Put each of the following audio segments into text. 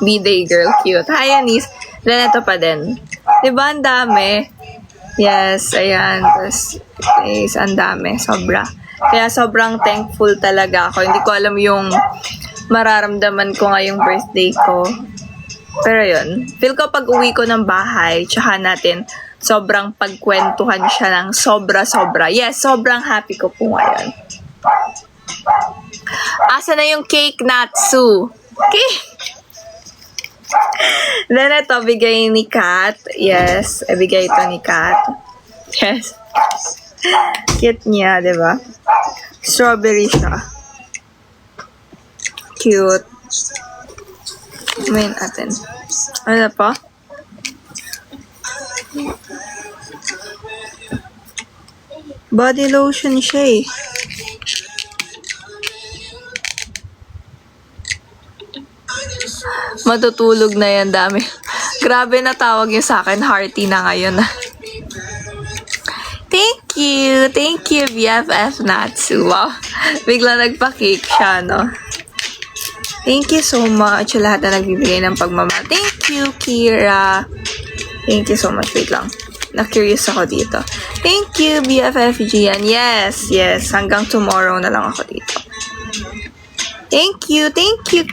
B-Day girl, cute. Hi, Anis. Then, ito pa din. Diba, ang dami? Yes, ayan. Tapos, is ang dami. Sobra. Kaya sobrang thankful talaga ako. Hindi ko alam yung mararamdaman ko ngayong birthday ko. Pero yun, feel ko pag uwi ko ng bahay, tsaka natin sobrang pagkwentuhan siya ng sobra-sobra. Yes, sobrang happy ko po ngayon. Asa na yung cake, Natsu? Okay. Then ito, bigay ni Kat. Yes, bigay ito ni Kat. Yes. Cute niya, diba? Strawberry siya. Cute. Kumain natin. Ano pa? Body lotion siya eh. Matutulog na yan, dami. Grabe na tawag niya sa akin, hearty na ngayon. Thank you, BFF Natsu. Wow, bigla nagpa-cake siya, no? Thank you so much sa lahat na nagbibigay ng pagmamahal. Thank you, Kira. Thank you so much. Wait lang. Na-curious ako dito. Thank you, BFF Gian. Yes. Hanggang tomorrow na lang ako dito. Thank you,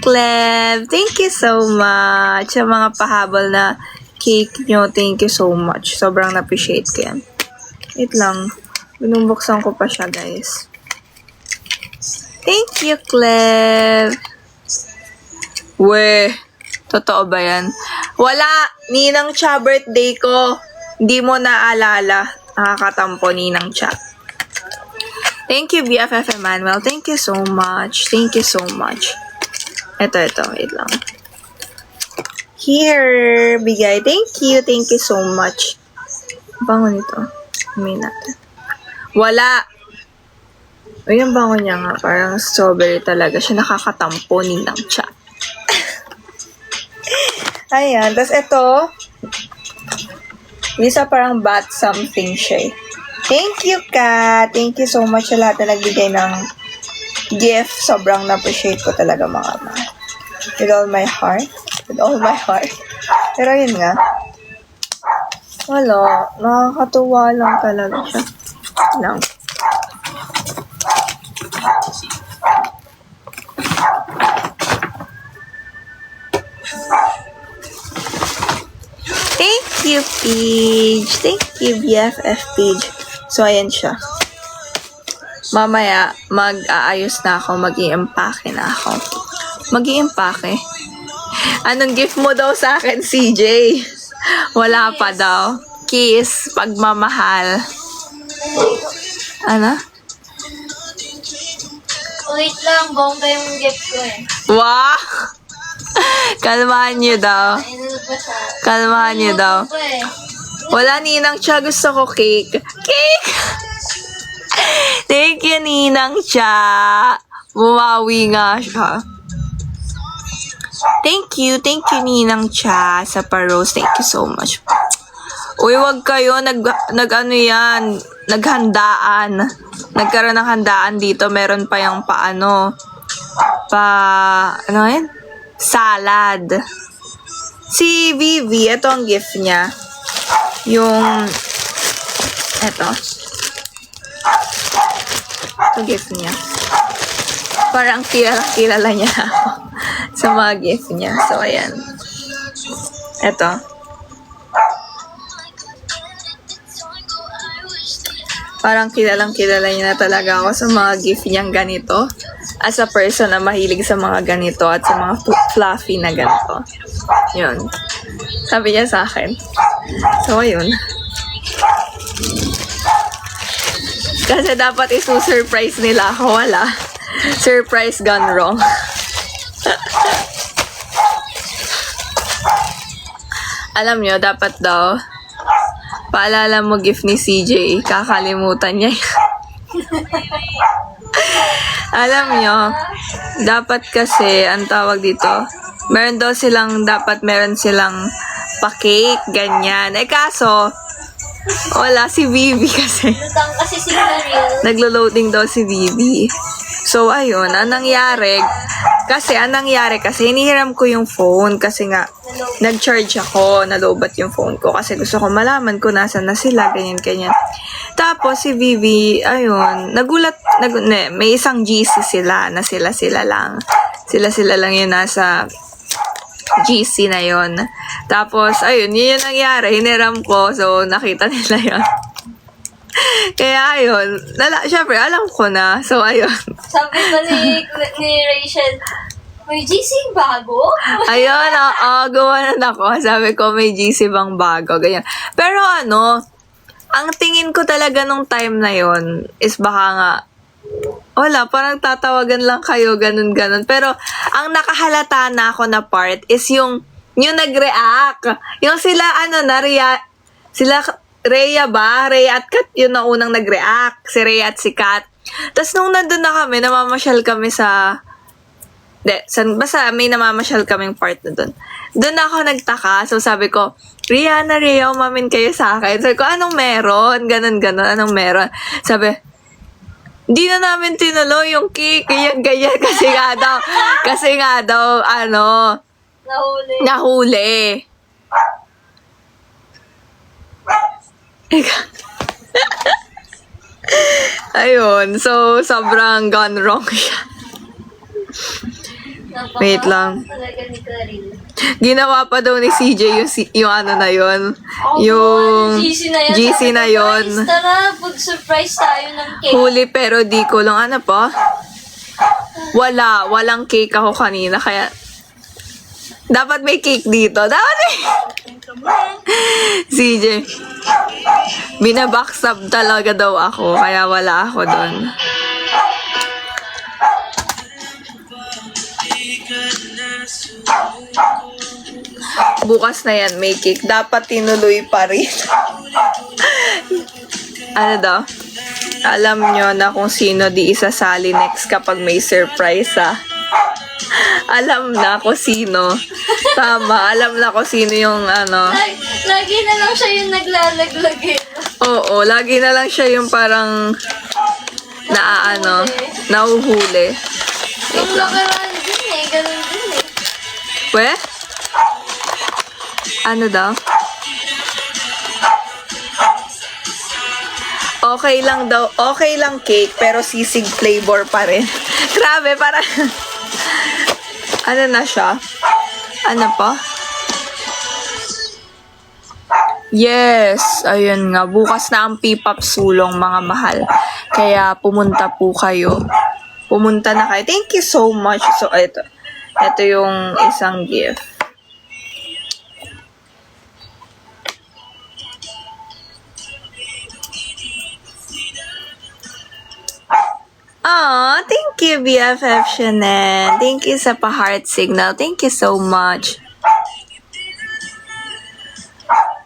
Clem. Thank you so much. Sa mga pahabol na cake nyo, thank you so much. Sobrang na-appreciate ko yan. Wait lang. Binubuksan ko pa siya, guys. Thank you, Clem. Weh, totoo ba yan? Wala, Ninang Cha, birthday ko. Hindi mo naalala. Nakakatampo, Ninang Cha. Thank you, BFF Emmanuel. Thank you so much. Ito. Wait lang. Here, bigay. Thank you so much. Bango nito. Amin natin. Wala. O, yung bango niya nga. Parang strawberry talaga siya. Nakakatampo, Ninang Cha. Ayan. Tapos ito. Isa parang bat something siya. Thank you, Kat. Thank you so much sa lahat na nagbigay ng gift. Sobrang na-appreciate ko talaga, mga ma. With all my heart. Pero yun nga. Wala. Nakakatuwa lang talaga siya. Lang. Thank you, Paige. Thank you, BFF Paige. So, ayan siya. Mamaya, mag-aayos na ako. Mag-i-empake na ako. Mag-i-empake? Anong gift mo daw sa akin, CJ? Wala pa daw. Kiss, pagmamahal. Ano? Wait lang, bongga yung gift ko eh. Wow! Kalmahan niyo daw. Wala, Ninang Cha. Gusto ko cake. Cake! Thank you, Ninang Cha. Bumawi nga siya. Thank you, Ninang Cha, sa pa-rose. Thank you so much. Uy, wag kayo. Nag-ano yan. Naghandaan. Nagkaroon ng handaan dito. Meron pa yung ano yan? Salad. Si Vivi, ito ang gift niya. Yung, ito gift niya. Parang kilala niya ako sa mga gift niya. So, ayan. Ito. Parang kilala niya na talaga ako sa mga gift niyang ganito. As a person na mahilig sa mga ganito at sa mga fluffy na ganito. Yun. Sabi niya sa akin. So, ayun. Kasi dapat isu-surprise nila ako. Wala. Surprise gone wrong. Alam nyo, dapat daw, paalala mo gift ni CJ, kakalimutan niya. Alam nyo, dapat kasi, ang tawag dito, dapat meron silang pa-cake, ganyan. Eh kaso, wala si Bibi kasi. Lutang kasi si Maril. Naglo-loading daw si Bibi. So, ayun, ang nangyari, Kasi, anong nangyari kasi, hinihiram ko yung phone kasi nga, nag-charge ako, nalobat yung phone ko kasi gusto ko malaman kung nasan na sila, ganyan. Tapos, si Vivi, ayun, may isang GC sila na sila lang. Sila lang yun nasa GC na yon. Tapos, ayun, yun yung nangyari, hiniram ko, so, nakita nila yon. Kaya ayun, syempre alam ko na. So ayun. Sabi pa ni Rachel, may GC bago? Ayun, gawa na ako. Sabi ko may GC bang bago, ganyan. Pero ano, ang tingin ko talaga nung time na yon is baka nga, wala, parang tatawagan lang kayo, ganun. Pero ang nakahalata na ako na part is yung nag-react. Yung sila, Rhea at Kat, yun na unang nag-react. Si Rhea at si Kat. Tapos nung nandun na kami, namamasyal kami basta may namamasyal kaming part na dun. Doon ako nagtaka. So sabi ko, Rhea, umamin kayo sa akin. Sabi ko, anong meron? Ganon, anong meron? Sabi, hindi na namin tinuloy yung cake, ganyan. Kasi nga daw, nahuli. Ayun, so sobrang gone wrong siya. Wait lang. Talaga ni Claril. Ginawa pa daw ni CJ yung ano na yun. Yung GC na yun. Guys, tara, pag-surprise tayo ng cake. Huli pero di ko lang. Ano pa? Walang cake ako kanina. Kaya, dapat may cake dito. CJ. Binabackstab talaga daw ako. Kaya wala ako doon. Bukas na yan, may cake. Dapat tinuloy pa rin. Ano daw? Alam nyo na kung sino di isasali next kapag may surprise, ha? Alam na kung sino. Tama, alam na kung sino yung Lagi na lang siya yung naglalaglag eh. Oo, lagi na lang siya yung parang nauhuli. Wait Yung lang. nakaraan din eh, ganun din eh. We? Ano daw? Okay lang cake, pero sisig flavor pa rin. Grabe, parang, ano na siya? Ano pa? Yes, ayun nga. Bukas na ang P-pop sulong, mga mahal. Kaya pumunta po kayo. Pumunta na kayo. Thank you so much. So, ito yung isang gift. Aw, thank you, BFF Chanel. Thank you sa pa-heart signal. Thank you so much.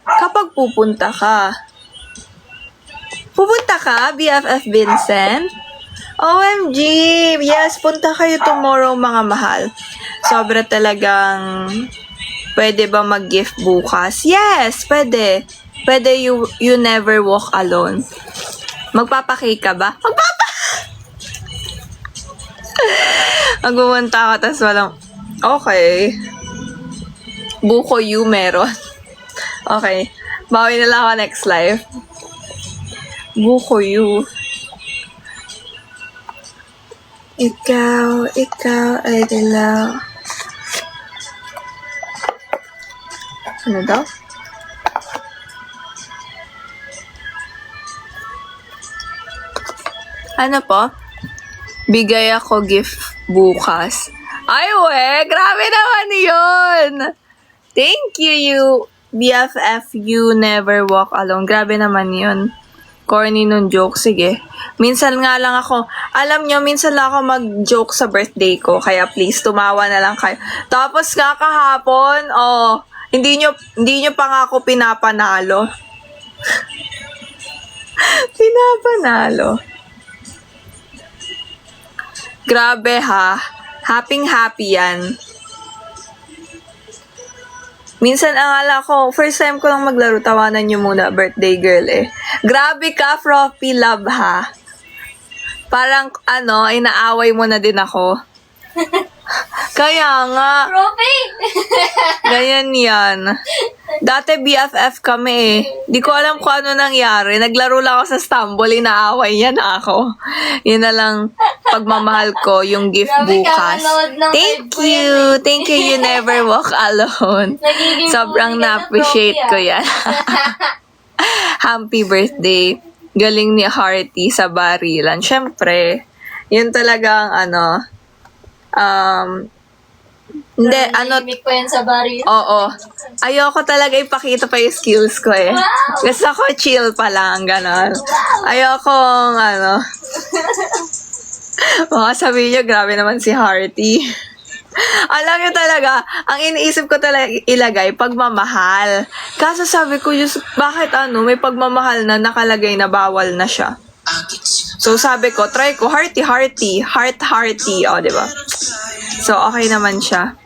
Kapag pupunta ka, BFF Vincent? OMG! Yes, punta kayo tomorrow, mga mahal. Sobra talagang pwede ba mag-gift bukas? Yes, pwede. Pwede you never walk alone. Magpapakake ka ba? Magpupunta ka, tas walang, okay. Buko you meron. Okay. Bawi na lang ako next live. Buko you. Ikaw ay dilaw. Ano daw? Ano po? Bigay ako gift bukas. Ay, grabe naman yun! Thank you, BFF, you never walk alone. Grabe naman yun. Corny nung joke. Sige. Minsan nga lang ako, alam nyo, minsan lang ako mag-joke sa birthday ko. Kaya please, tumawa na lang kayo. Tapos nga kahapon, hindi nyo pa nga ako pinapanalo. Pinapanalo. Grabe ha. Happy yan. Minsan ang ala ko, first time ko lang maglaro, tawanan nyo muna, birthday girl eh. Grabe ka, Froppy Love ha. Parang, inaaway mo na din ako. Kaya nga, Trophy! ganyan yan. Dati BFF kami eh. Di ko alam kung ano nangyari. Naglaro lang ako sa Stumble, inaaway niya na ako. Yun na lang pagmamahal ko, yung gift Grabe ka, bukas. manood ng Thank live ko yan you. Thank you. You never walk alone. Nagiging Sobrang bully ka na, na-appreciate Trophy, ko yan. Happy birthday. Galing ni Hearty sa barilan. Siyempre, yun talagang hindi, Nahimik ko yan sa bari. oo. Ayoko talaga ipakita pa yung skills ko eh. Wow! Gusto ko chill pa lang, gano'n. Ayokong, baka sabihin nyo, grabe naman si Hearty. Alam nyo talaga, ang iniisip ko talaga ilagay, pagmamahal. Kaso sabi ko, Diyos, bakit may pagmamahal na nakalagay na bawal na siya. So sabi ko, try ko, hearty, heart-hearty, o, diba? So, okay naman siya.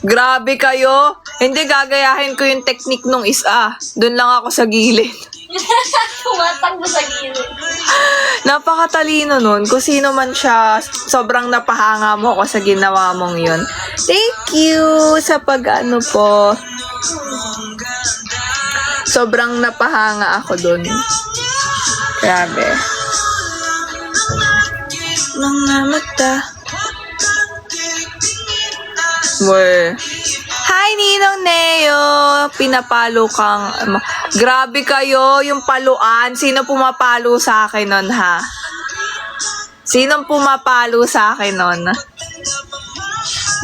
Grabe kayo. Hindi, gagayahin ko yung technique nung isa. Doon lang ako sa gilid. Tumatakbo sa gilid. Napakatalino nun. Kung sino man siya, sobrang napahanga mo ako sa ginawa mong yun. Thank you sa pag-ano po. Sobrang napahanga ako dun. Grabe. Mga mata. Weh. Hi, Ninong Neo! Pinapalo kang... grabe kayo, yung paluan. Sino pumapalo sa akin nun, ha? Sinong pumapalo sa akin nun?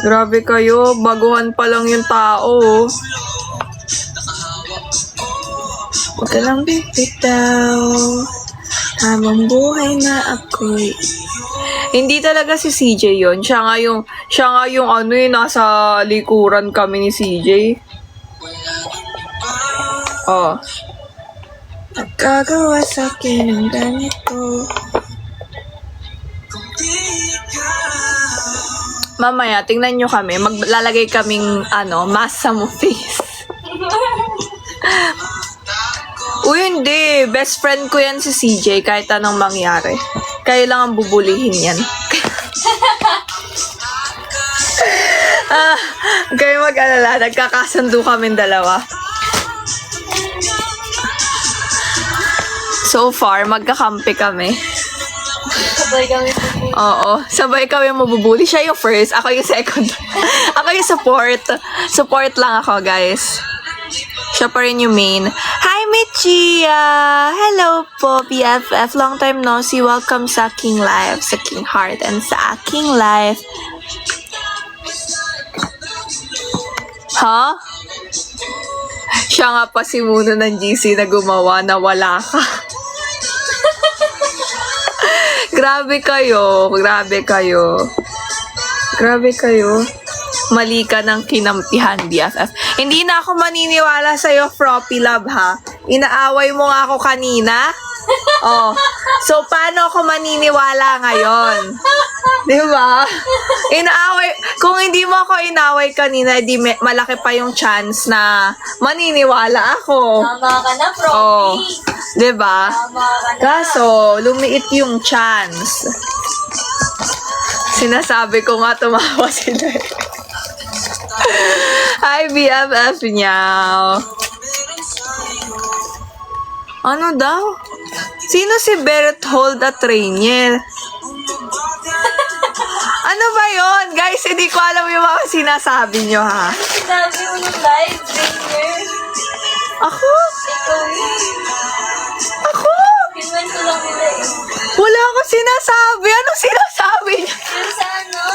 Grabe kayo, baguhan pa lang yung tao. Huwag ka lang bibitaw. Habang buhay na ako'y... Hindi talaga si CJ yon. Siya nga yung nasa likuran kami ni CJ. Oh. Nagkagawa sa akin ng ganito. Mamaya, tingnan nyo kami. Maglalagay kaming, mask sa mo face. Uy, hindi. Best friend ko yan si CJ kahit anong mangyari. Kayo lang ang bubulihin yan. Kayo mag-alala. Nagkakasundo kami dalawa. So far, magkakampi kami. Sabay kami sa Oo. Sabay kami mabubuli. Siya yung first. Ako yung second. Ako yung support. Support lang ako, guys. Siya pa rin yung main. Hi, Michia! Hello po, BFF. Long time no see. Welcome sa King Life, sa King Heart, and sa King Life. Ha? Siya nga pa si Muno ng GC na gumawa na wala ka. Grabe kayo. Grabe kayo. Grabe kayo. Mali ka ng kinampihan, BFF. Hindi na ako maniniwala sa'yo, Froppy Love, ha? Inaaway mo nga ako kanina. Oh. So, paano ako maniniwala ngayon? Di ba? Kung hindi mo ako inaway kanina, di malaki pa yung chance na maniniwala ako. Tama ka na, Froppy. Oh. Di ba? Tama ka na. Kaso, lumiit yung chance. Sinasabi ko nga tumawa sila. Hi, BFF niyaw. Ano daw? Sino si Beret Hold at Rainier? Ano ba yon? Guys, hindi ko alam yung mga sinasabi nyo, ha? Sinabi mo ng live, Rainier. Ako? Ikaw yun. Ako? Pinwento lang nila eh. Wala akong sinasabi. Anong sinasabi niya? Yung sa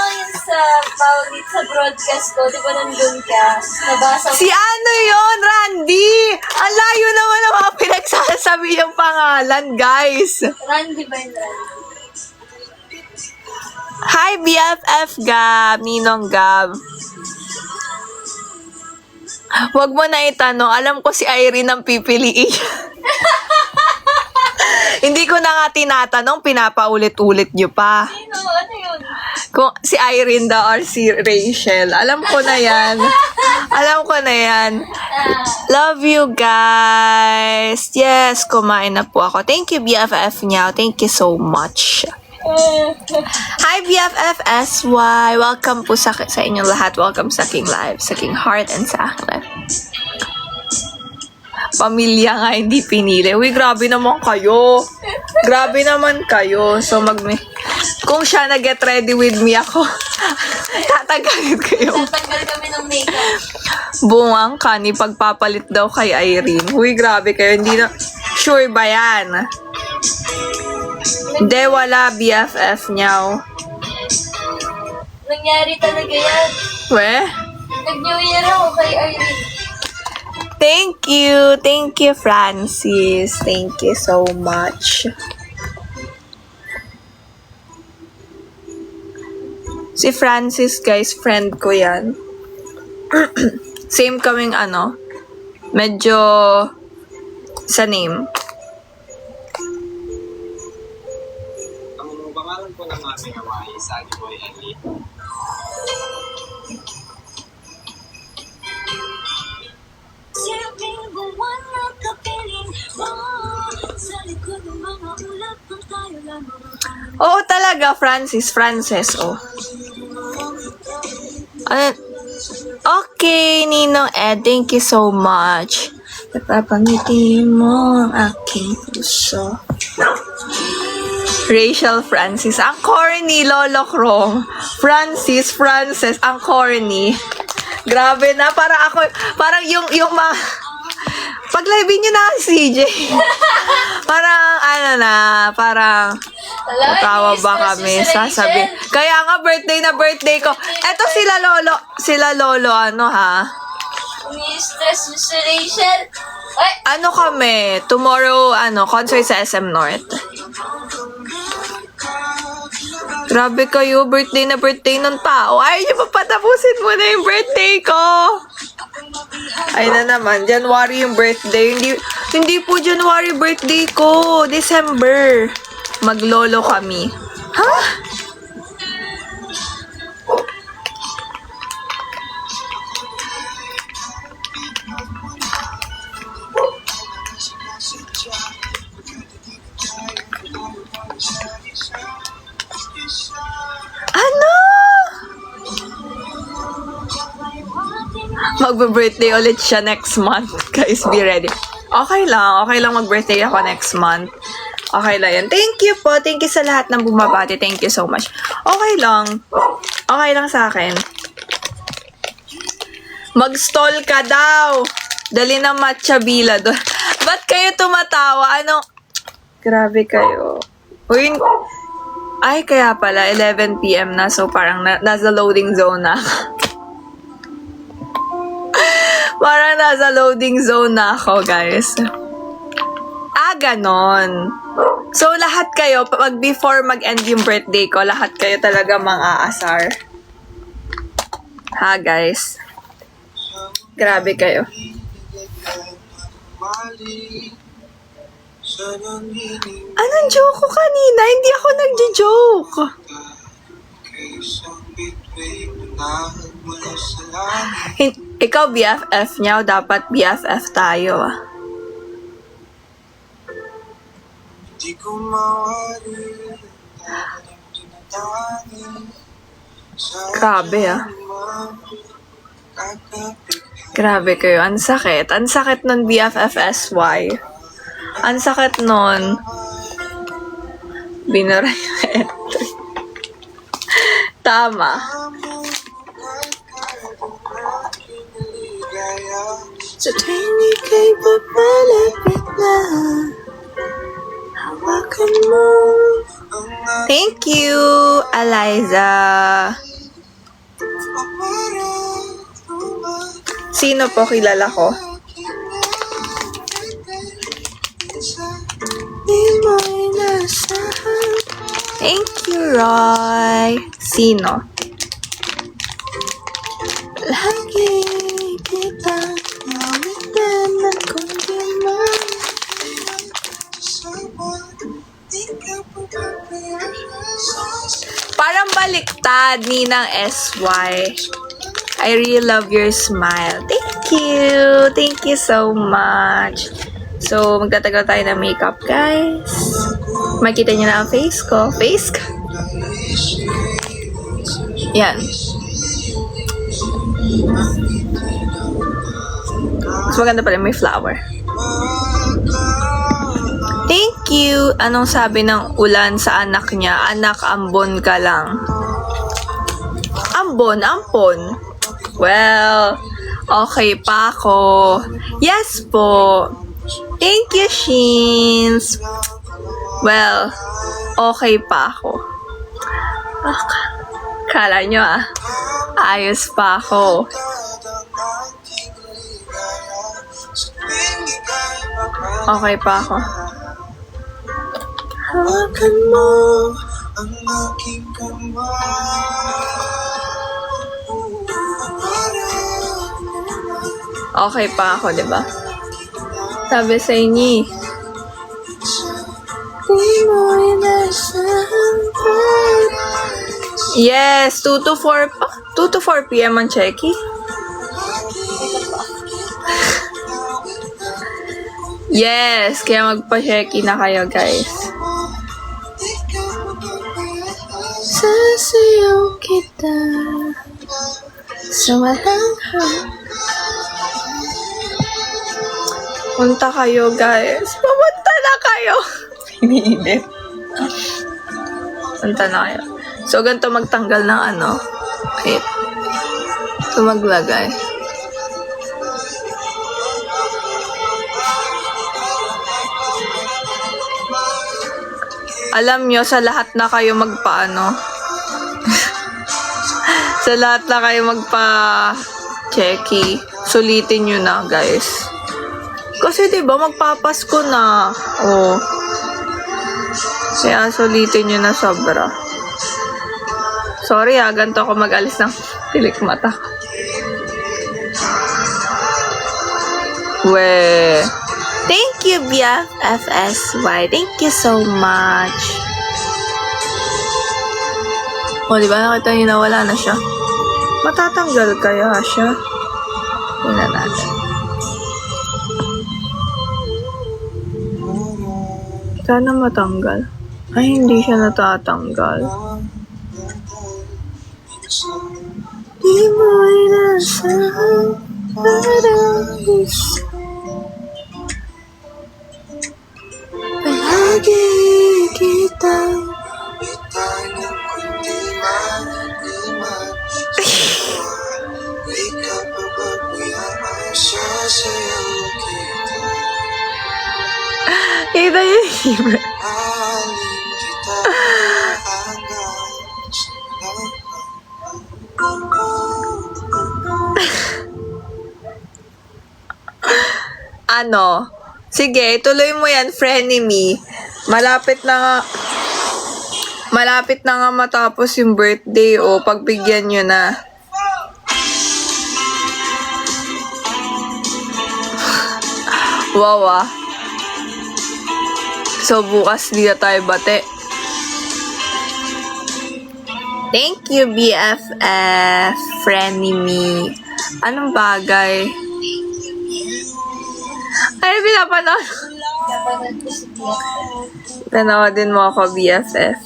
yung sa paulit sa broadcast ko, di ba nandun ka? Nabasa mo. Si ano yon, Randy? Ang layo naman ang mga pinagsasabi yung pangalan, guys. Randy ba yung Randy? Hi, BFF Gab, Ninong Gab. Huwag mo na itanong. Alam ko si Irene ang pipiliin. Hindi ko na nga tinatanong, pinapaulit-ulit nyo pa. Sino? Ano yun? Kung si Irene daw or si Rachel. Alam ko na yan. Alam ko na yan. Love you guys. Yes, kumain na po ako. Thank you, BFF niya. Thank you so much. Hi BFFSY! Welcome po sa inyong lahat. Welcome sa King Live, sa King Heart, and sa aking live. Pamilya nga hindi pinili. Uy, grabe naman kayo. Grabe naman kayo. So, kung siya na-get ready with me ako, tatagalit kayo. Tatanggal kami ng makeup. Bungang kani pagpapalit daw kay Irene. Uy, grabe kayo. Hindi na, sure ba yan? Hindi, wala BFF niyaw. Nangyari talaga yan. We? Nag-New Year ako kay Irene. Thank you, Francis. Thank you so much. Si Francis, guys, friend ko yan. Same kaming medyo sa name. Ang pangalan po ng aming ama ay Sunny Boy Ali. Silbing buwan na kapiling mo. Sa likod ng mga ulap kung tayo lamang ang Oo talaga, Francis, oh. Okay, Ninong Ed, thank you so much. Napapangiti mo ang aking puso. Rachel Francis, ang corny, Lolo Krong. Francis, ang corny. Grabe na, parang yung pag-live nyo na si CJ. parang natawa ba kami, sasabi. Kaya nga, birthday ko. Eto sila Lolo, Umi-stress si Rachel. Ay! kami, tomorrow, concert sa SM North. Grabe kayo, birthday ng tao. Ayaw nyo pa patapusin muna yung birthday ko. Ay na naman, January yung birthday. Hindi po January birthday ko. December. Maglolo kami. Ha? Ano? Magbe-birthday ulit siya next month. Guys, be ready. Okay lang mag-birthday ako next month. Okay lang yan. Thank you po. Thank you sa lahat ng bumabati. Thank you so much. Okay lang sa akin. Mag-stall ka daw. Dali na matcha bila doon. Ba't kayo tumatawa? Grabe kayo. Uy, ay, kaya pala, 11 PM na. So, parang nasa loading zone na. Parang nasa loading zone na ako, guys. Ganon. So, lahat kayo, before mag-end yung birthday ko, lahat kayo talaga mang-aasar. Ha, guys? Grabe kayo. Anong joke ko kanina? Hindi ako nagjo-joke. Ikaw BFF niya, dapat BFF tayo. Di ko mawari. Grabe Grabe kayo. Ang sakit. Ang sakit nun BFFSY. Ang sakit nun. Binura yung entry. Tama. Sa tuwing ika'y papalapit na, hawakan mo. Thank you, Eliza. Sino po kilala ko? Thank you, Roy. Sino? Lagi kita nawitan ng kundiman. Parang baliktad, Ninang SY. I really love your smile. Thank you. Thank you so much. So, magtatagal tayo ng makeup, guys. Makita niyo na ang face ko. Face ko. Yan. Mas maganda pa rin may flower. Thank you. Anong sabi ng ulan sa anak niya? Anak, ambon ka lang. Ambon, ampon. Well, okay pa ako. Yes po. Thank you, Sheens. Well, okay pa ako. Kala nyo ayos pa ako. Okay pa ako. Hawakan mo ang aking kamay. Okay pa ako, di ba? Sabi sa inyo. Yes, 2 to 4 2 to 4 p.m. ang Checky. Yes, kaya magpa-Checky na kayo, guys. Sasayaw kita sa walang punta kayo, guys. Pumunta na kayo. Piniinit. Punta na kayo. So, ganito magtanggal ng ano. Wait. Ito maglagay. Alam nyo, sa lahat na kayo magpaano. Sa lahat na kayo magpa-checky. Sulitin nyo na, guys. Kasi diba, magpapasko na. Oh. Kaya sulitin nyo na sobra. Sorry ganito ako mag-alis ng pilik mata. We. Thank you, BFFSY. Thank you so much. O, diba nakita nyo na wala na siya? Matatanggal kaya siya? Tingnan natin. Sana matanggal. Ay, hindi siya natatanggal. Di mo inasahan paradise. Palagi kitang Bitawan ng kundi man-iman. Ikaw pababayaan sasayaw kita. Ito yung iba. Aling kita hanggang sa lahat. Ano? Sige, tuloy mo yan, frenemy. Malapit na nga matapos yung birthday o pagbigyan nyo na. Wow. So, bukas di na tayo bate. Thank you, BFF, frenemy. Anong bagay? Ay, pinapanood. Panoodin mo ako, BFF.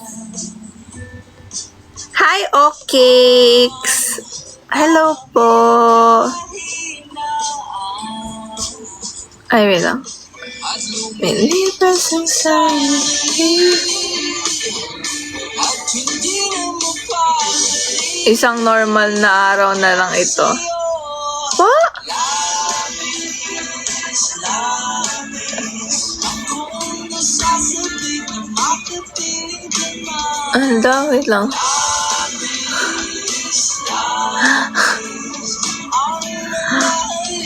Hi, Okix! Hello po! Ay, wait lang. Milipas ang sa'yo. Isang normal na araw na lang ito. What? Wait lang.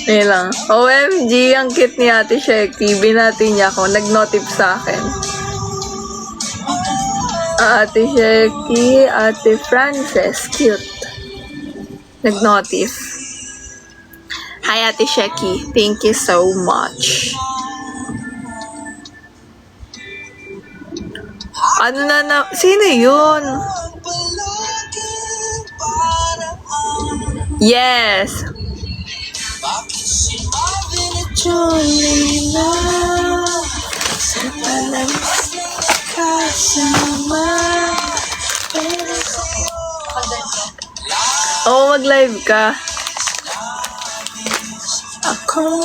Wait lang. OMG, ang cute ni Ate Sheky. Binati niya ako. Nag-notif sa akin. Ate Sheky, Ate Frances. Cute. Nag-notif. Hi, Ate Sheky. Thank you so much. Ano na? Sino yun? Yes. kasama. Oo, mag-live ka. Ako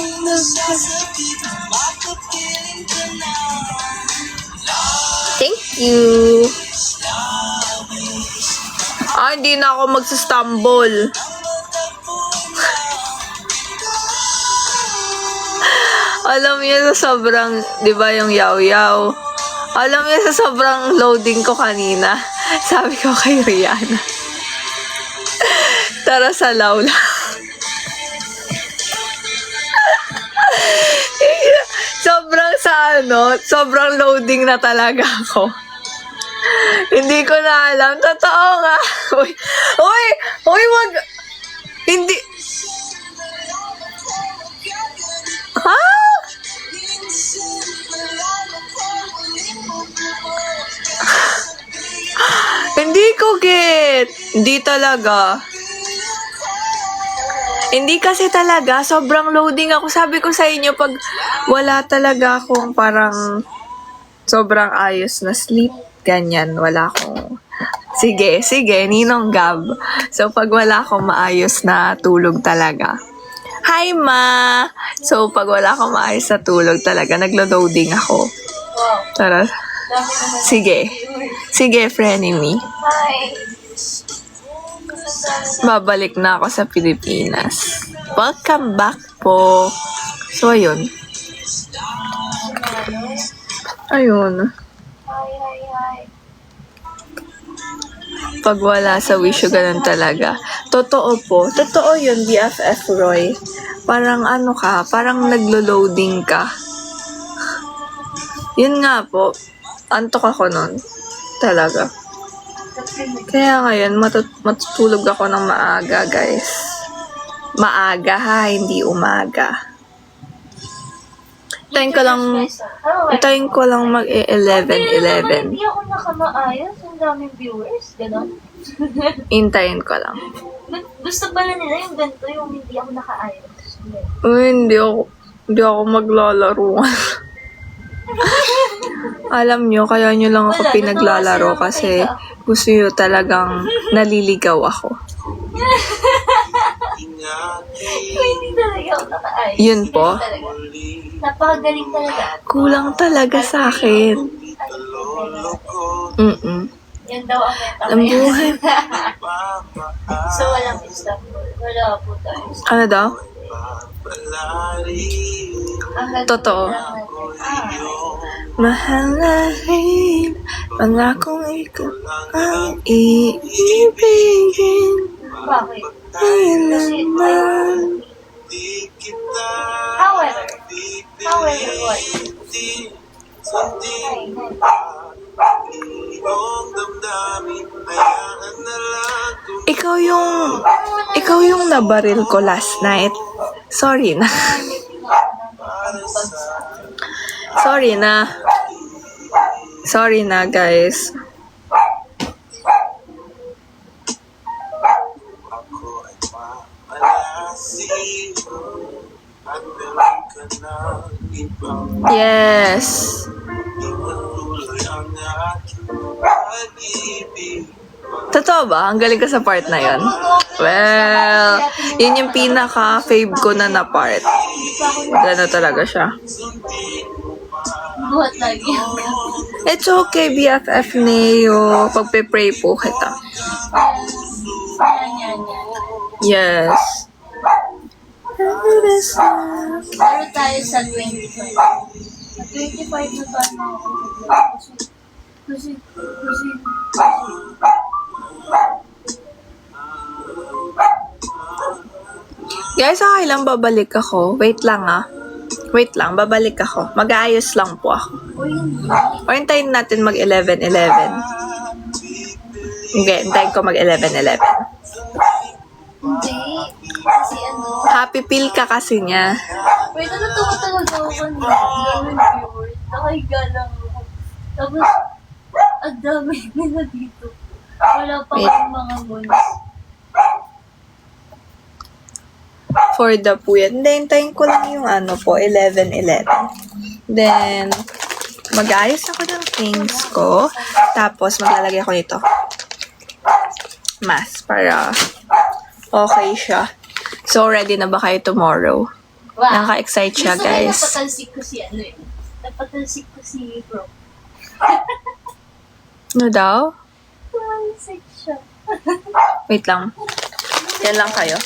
Thank you. Hindi na ako magsastumble. Alam niyo sa sobrang, di ba yung yaw-yaw? Alam niyo sa sobrang loading ko kanina, sabi ko kay Rihanna, tara sa lawla. Sobrang loading na talaga ako. Hindi ko na alam. Totoo nga. Uy, wag. Hindi. Ha? Hindi ko get. Hindi talaga. Hindi kasi talaga, sobrang loading ako. Sabi ko sa inyo, pag wala talaga akong parang sobrang ayos na sleep, ganyan, wala akong... Sige, Ninong Gab. So, pag wala akong maayos na tulog talaga. Hi, Ma! So, pag wala akong maayos na tulog talaga, naglo-loading ako. Tara. Sige, frenemy. Hi. Babalik na ako sa Pilipinas. Welcome back po. So, ayun. Ayun. Hi. Pag wala sa wisyo, ganun talaga. Totoo po. Totoo yun, BFF Roy. Parang ano ka, parang naglo-loading ka. Yun nga po. Antok ako nun. Talaga. Kaya ngayon, matutulog ako ng maaga, guys. Maaga ha, hindi umaga. Hintayin ko lang mag-11. Hindi ako nakamaayos. Ang daming viewers. Ganon. Hintayin ko lang. Gusto pala nila yung ganito, yung hindi ako nakaayos. Uy, hindi ako maglalaro. Alam nyo, kaya nyo lang ako pinaglalaro kasi gusto nyo talagang naliligaw ako. Hindi talaga ako nakaayos. Yun po. Napakagaling talaga. Kulang talaga sa akin. Yan daw ang meta. Ang buhay. So, walang Istanbul. Wala po tayo. Ano daw? Totoo. Mahal na rin, pangakong ikaw ang iibigin. Bakit? Kailanman. However, what? Ikaw yung nabaril ko last night. Sorry na. Sorry na, guys. Yes. Totoo ba? Ang galing ka sa part na yon. Well, yun yung pinaka-fave ko na part. Gano'n talaga siya. Buhat lagi. It's okay, BFF Neo. Pagpe-pray po kita. Yan. Yes. Pero tayo sa 25. Sa 25 na paano ako. Kasi Guys, okay lang, babalik ako. Wait lang, babalik ako. Mag-aayos lang po ako. O hintayin natin mag-11-11. Okay, hintayin ko mag-11-11. hindi. Kasi Happy feel ka kasi niya. wait, natutuwa talaga ako kanina. Ang daming viewers. Nakahiga lang ako. Tapos, ang dami nila dito. Wala pa Wait. akong mga moons. For the puyat. Then, hintayin ko lang yung 11-11. Then, mag-aayos ako ng things ko. Tapos, maglalagay ako nito. Mask para okay siya. So, ready na ba kayo tomorrow? Wow. Nakaka-excite siya, Gusto ko guys. napatalsik ko si ano eh. Napatalsik ko si bro. Ano daw? Tumansik siya. Wait lang. Yan lang kayo.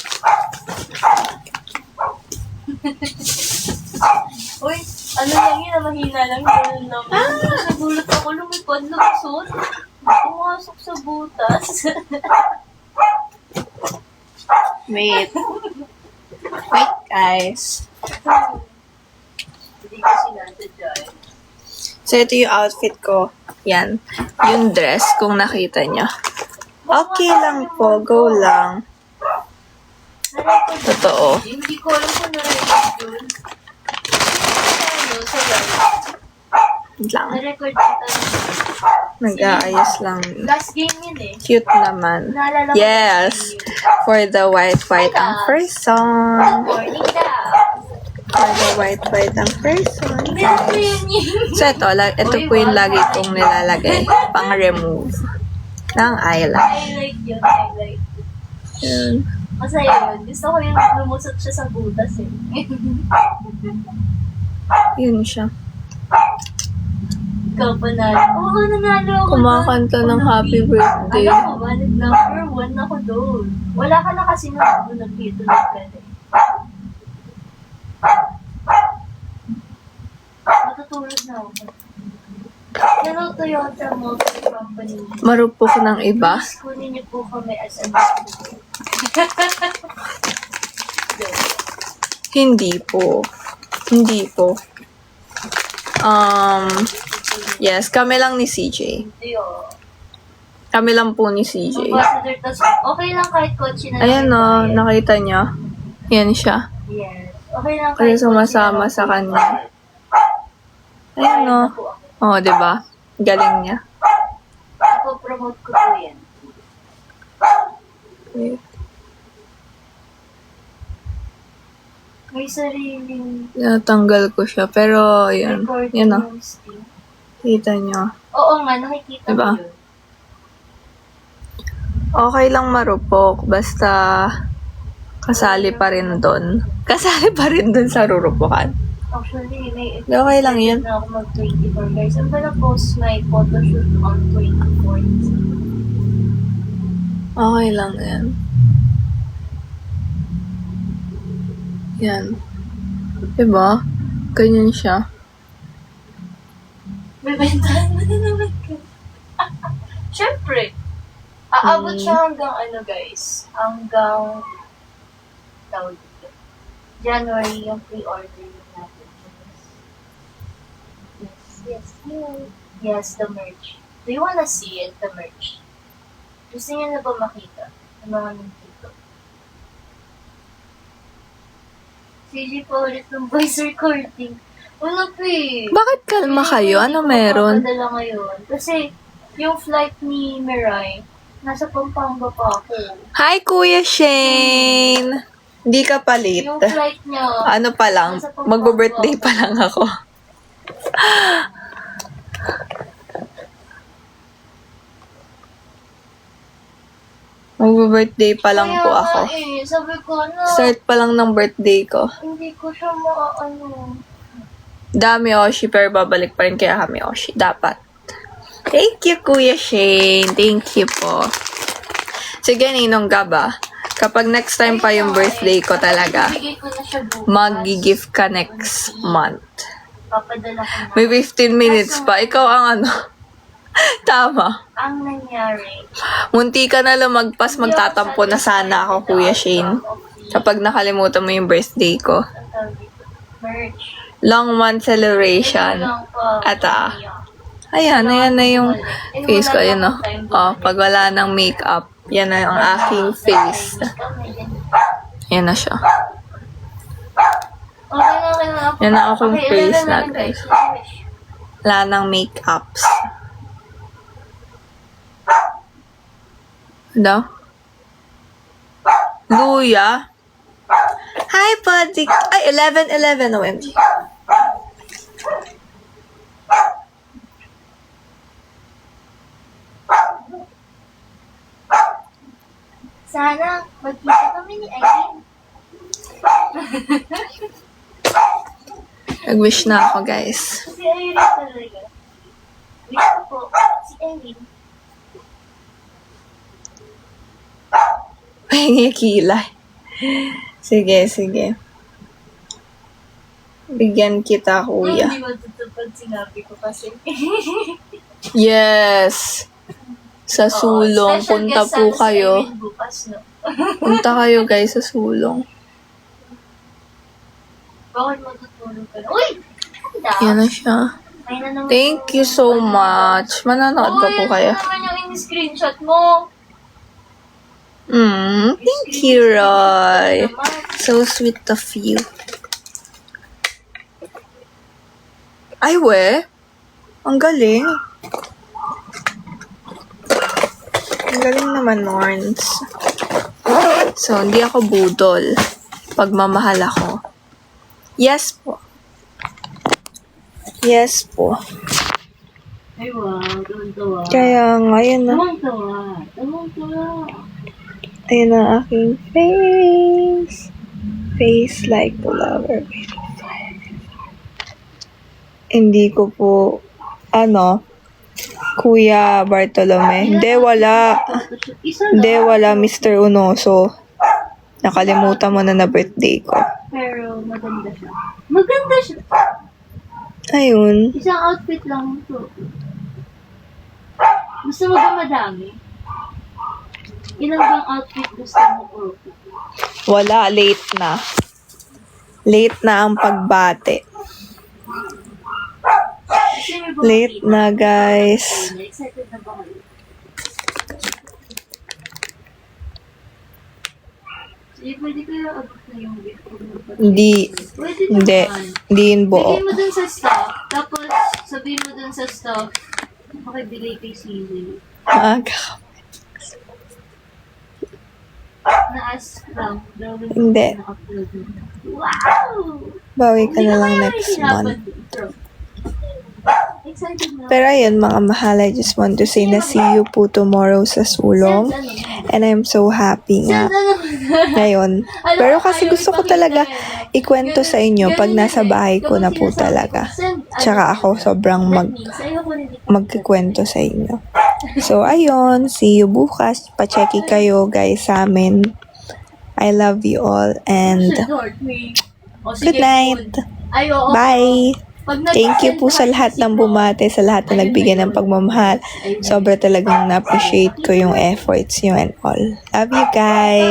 Uy, ano lang yun, mahina lang yun. Nagulat ako, lumipad, lumusot. Pumasok sa butas. Wait. Wait, guys. Hindi ko sinadya eh. So, ito yung outfit ko. Yan. Yung dress, kung nakita nyo. Okay lang po. Go lang. Totoo. Hindi ko alam kung na-record yun. Sa live. Wait lang. Na-record kita. Nag-aayos lang. Last game yun eh. Cute naman. Naalala ko Yes. For the white ang person. morning ka. For the white ang person. Meron ko yun yun. So, ito po yung lagi kong nilalagay. Pang-remove ng eyelash. Highlight yun, highlight. Yun. Masaya yun. Gusto ko yung lumusot siya sa butas eh. Yun siya. Ikaw panalo. Oo, nanalo ako. Kumakanta ng happy birthday. Alam ko ba, number 1 ako doon. Wala ka na kasi nung nag-dito na ka eh. Matutulog na ako. Pero Toyota Motor Company. Marupok ng iba. Please, kunin niyo po kami as a Hindi po. Hindi po. Yes, kami lang ni CJ. Ayo. Kami lang po ni CJ. Ambassador, tas okay lang kahit kotse na Ayan lang o, tayo. nakita nyo. Yan siya. Yes. Okay lang Kasi kahit sumasama kotse sa na lang kanya. Ayan o. po ako. Oh, di ba? Galing niya. Ipo-promote ko po yan. Wait. May sariling Natanggal ko siya. Pero, yun. recording Yan o. yung Steam. Kita nyo. Oo nga, nakikita Diba? ko yun. Okay lang marupok. Basta, kasali pa rin doon. Kasali pa rin doon sa rurupukan. Actually, may Okay lang yun. na ako mag-24 guys. I'm gonna post my photoshoot on 24th. Okay lang yan. Yan. Diba? Ganyan siya. May bentahan mo na naman ka. Siyempre. Aabot siya hanggang ano guys. Hanggang tawag dito. January yung pre-order yung natin. Yes. Yes, the merch. Do you wanna see it, the merch? Gusto niyo na ba makita? Ang mga nandito. CG pa ulit ng voice recording. Wala pa eh. Bakit kalma kayo? Ano meron? Padala ngayon. Kasi yung flight ni Mirai, nasa Pampanga pa ako. Hi, Kuya Shane! Hindi ka palit. Yung flight niya, Ano pa lang? Magbo-birthday pa lang ako. Magbo-birthday pa lang po kaya ako. nga eh, sabi ko na, Start pa lang ng birthday ko. hindi ko siya maaano. Dami Oshi, pero babalik pa rin kaya kami Oshi. Dapat. Thank you, Kuya Shane. Thank you po. Sige, Ninong Gaba. Kapag next time pa yung birthday ko talaga, Bigay ko na siya bukas. mag-gift ka next month. Papadala ko na. May 15 minutes pa. Ikaw ang ano. Tama. Ang nangyari, Munti ka na lumagpas, magtatampo na sana ako, Kuya Shane. Kapag nakalimutan mo yung birthday ko. ang tawag dito, merch. Long month celebration. At ayan na yung face ko. Ayan o. Oh, pag wala ng makeup, yan na yung aking face. Yan na siya. Okay na. Yan na akong Okay, face ilan na, na guys. guys. Wala ng makeups. Ano? Luya? Hi, buddy. Ay, 11-11. OMG. Sana magkita kami ni Aileen. Nag-wish na ako, guys. Si Aileen talaga. Wish ko po, si Aileen. Pahingi kilay. Sige, sige. Bigyan kita, kuya. Hindi matutupad sinabi ko kasi. Yes! Sa sulong. Special Punta guest po sana si kayo. Aileen bukas, no? Punta kayo, guys, sa sulong. Bakit matutulog ka na? Uy! Handa! Yan na siya. Ay na naman Thank you so much. Manonood pa po kayo. Uy, ano naman yung in-screenshot mo? Thank you, Roy. So sweet of you. Ay, we. Ang galing. Ang galing naman, Norns. So, hindi ako budol. Pagmamahal ako. Yes po. Yes po. Ay, wow. Tuwan-tuwa. Kaya ngayon na. Tuwan-tuwa. Tuwan-tuwa. Ayan ang aking face. Face like the lover. Hindi ko po, Kuya Bartolome. Hindi, wala. Hindi, wala, Mr. Unoso. Nakalimutan mo na birthday ko. Pero maganda siya. Maganda siya. Ayun. Isang outfit lang ito. Gusto mo ba madami? Ilang bang outfit gusto mo po? Wala, late na. Late na ang pagbate. Gusto mo ba Late na, guys. Excited na ba kayo? Sige, pwede kayo abot na yung gift ko. Hindi. Pwede Hindi. naman. Hindi yun buo. Bigay mo dun sa staff, tapos sabihin mo dun sa staff, makibigay kay Sili. Maaga. Na-ask lang. Drawing Hindi. na-upload mo. Wow! Bawi ka Hindi na ka lang kaya next nahihirapan month. dito. Excited na. Pero ayun, mga mahal, I just want to say na see you po tomorrow sa sulong. And I'm so happy nga ngayon. Pero kasi gusto ko talaga ikwento sa inyo pag nasa bahay ko na po talaga. Tsaka ako sobrang magkikwento sa inyo. So, ayun. See you bukas. Pacheki kayo, guys, sa amin. I love you all and good night. Bye! Thank you po sa lahat ng bumate, sa lahat na nagbigay ng pagmamahal. Sobra talagang na-appreciate ko yung efforts nyo and all. Love you guys!